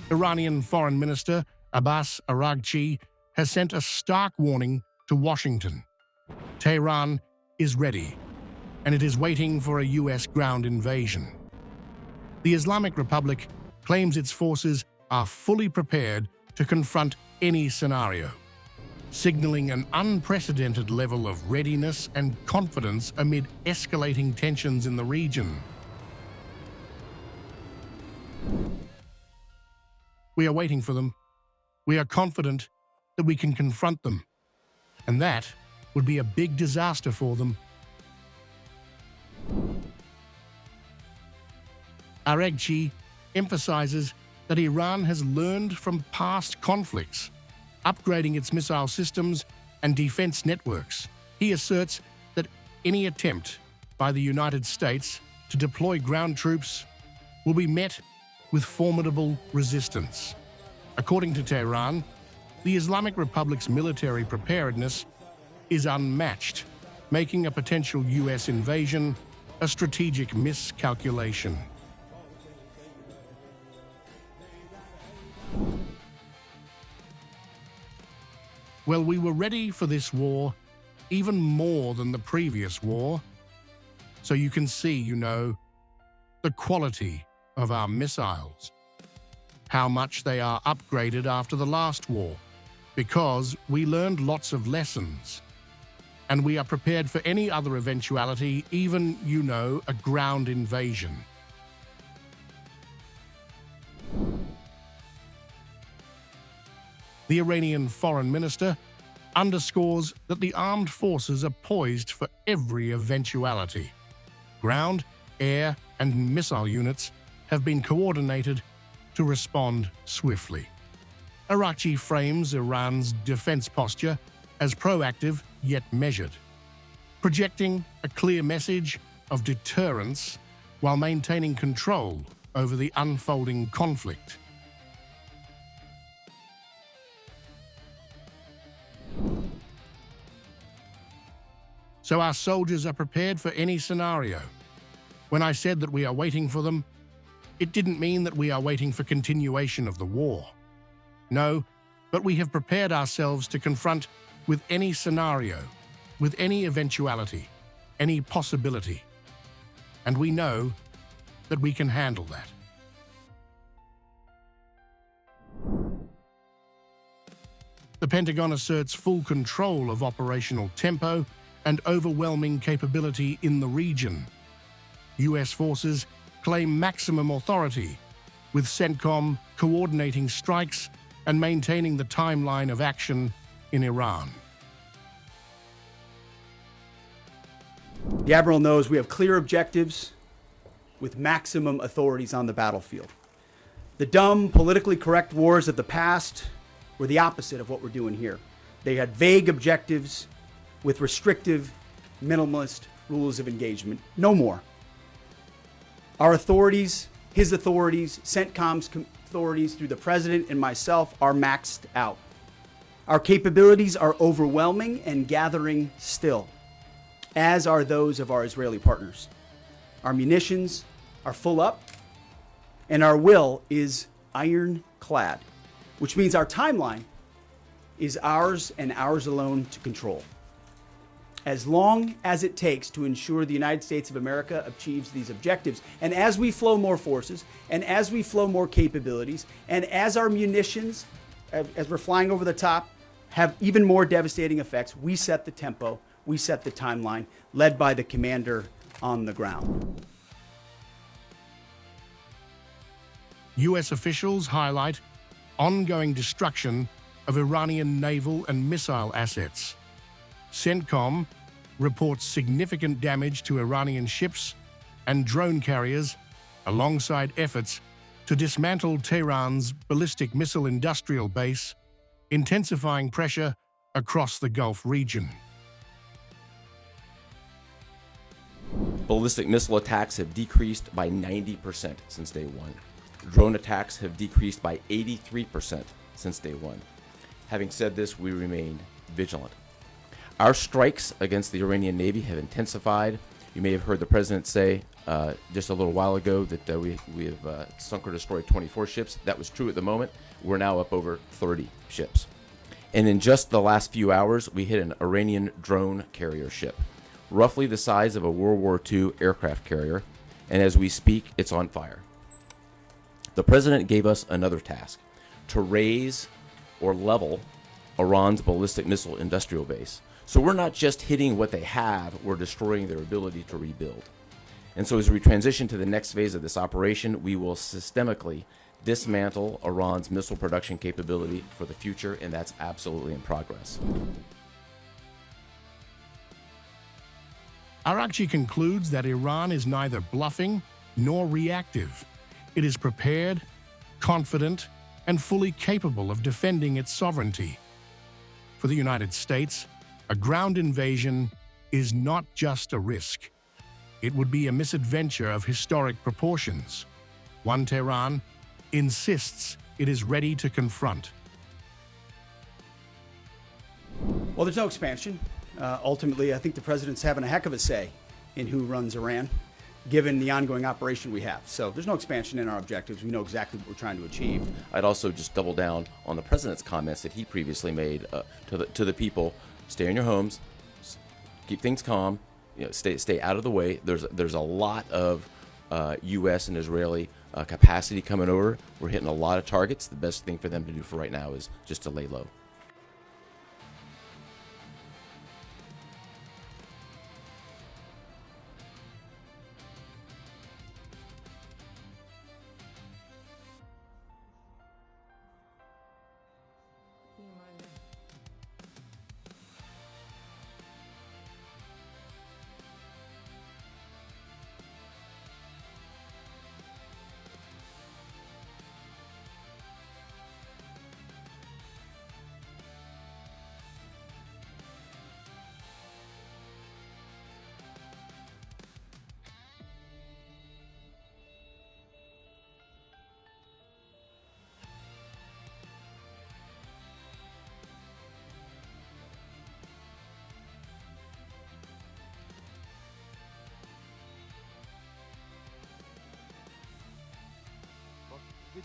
Iranian Foreign Minister Abbas Araghchi has sent a stark warning to Washington. Tehran is ready, and it is waiting for a U.S. ground invasion. The Islamic Republic claims its forces are fully prepared to confront any scenario, signaling an unprecedented level of readiness and confidence amid escalating tensions in the region. We are waiting for them. We are confident that we can confront them, and that would be a big disaster for them. Araghchi emphasizes that Iran has learned from past conflicts, upgrading its missile systems and defense networks. He asserts that any attempt by the United States to deploy ground troops will be met with formidable resistance. According to Tehran, the Islamic Republic's military preparedness is unmatched, making a potential U.S. invasion a strategic miscalculation. Well, we were ready for this war even more than the previous war. So you can see, the quality of our missiles, how much they are upgraded after the last war, because we learned lots of lessons. And we are prepared for any other eventuality, even, a ground invasion. The Iranian Foreign Minister underscores that the armed forces are poised for every eventuality. Ground, air, and missile units have been coordinated to respond swiftly. Araghchi frames Iran's defense posture as proactive yet measured, projecting a clear message of deterrence while maintaining control over the unfolding conflict. So our soldiers are prepared for any scenario. When I said that we are waiting for them, it didn't mean that we are waiting for continuation of the war. No, but we have prepared ourselves to confront with any scenario, with any eventuality, any possibility. And we know that we can handle that. The Pentagon asserts full control of operational tempo and overwhelming capability in the region. U.S. forces claim maximum authority, with CENTCOM coordinating strikes and maintaining the timeline of action in Iran. The Admiral knows we have clear objectives with maximum authorities on the battlefield. The dumb, politically correct wars of the past were the opposite of what we're doing here. They had vague objectives with restrictive, minimalist rules of engagement. No more. Our authorities, his authorities, CENTCOM's authorities through the President and myself are maxed out. Our capabilities are overwhelming and gathering still, as are those of our Israeli partners. Our munitions are full up, and our will is ironclad, which means our timeline is ours and ours alone to control, as long as it takes to ensure the United States of America achieves these objectives. And as we flow more forces, and as we flow more capabilities, and as our munitions, as we're flying over the top, have even more devastating effects, we set the tempo, we set the timeline, led by the commander on the ground. U.S. officials highlight ongoing destruction of Iranian naval and missile assets. CENTCOM reports significant damage to Iranian ships and drone carriers, alongside efforts to dismantle Tehran's ballistic missile industrial base, intensifying pressure across the Gulf region. Ballistic missile attacks have decreased by 90% since day one. Drone attacks have decreased by 83% since day one. Having said this, we remain vigilant. Our strikes against the Iranian Navy have intensified, You may have heard the president say just a little while ago that we have sunk or destroyed 24 ships. That was true at the moment. We're now up over 30 ships. And in just the last few hours, we hit an Iranian drone carrier ship, roughly the size of a World War II aircraft carrier. And as we speak, it's on fire. The president gave us another task: to raise or level Iran's ballistic missile industrial base. So we're not just hitting what they have, we're destroying their ability to rebuild. And so as we transition to the next phase of this operation, we will systemically dismantle Iran's missile production capability for the future, and that's absolutely in progress. Araghchi concludes that Iran is neither bluffing nor reactive. It is prepared, confident, and fully capable of defending its sovereignty. For the United States, a ground invasion is not just a risk. It would be a misadventure of historic proportions, one Tehran insists it is ready to confront. Well, there's no expansion. Ultimately, I think the president's having a heck of a say in who runs Iran, given the ongoing operation we have. So there's no expansion in our objectives. We know exactly what we're trying to achieve. I'd also just double down on the president's comments that he previously made to the people: stay in your homes, keep things calm, stay out of the way. There's a lot of U.S. and Israeli capacity coming over. We're hitting a lot of targets. The best thing for them to do for right now is just to lay low.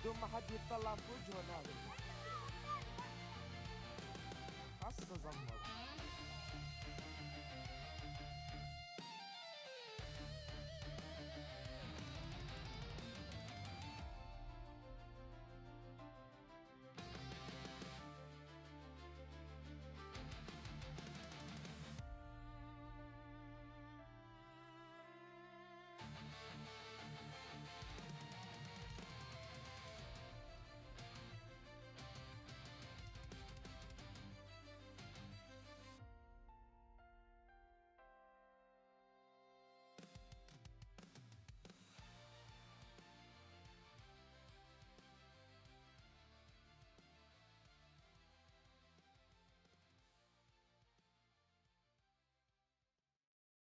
بدون ما حد يطلع في وجهه نادر. هسه زمر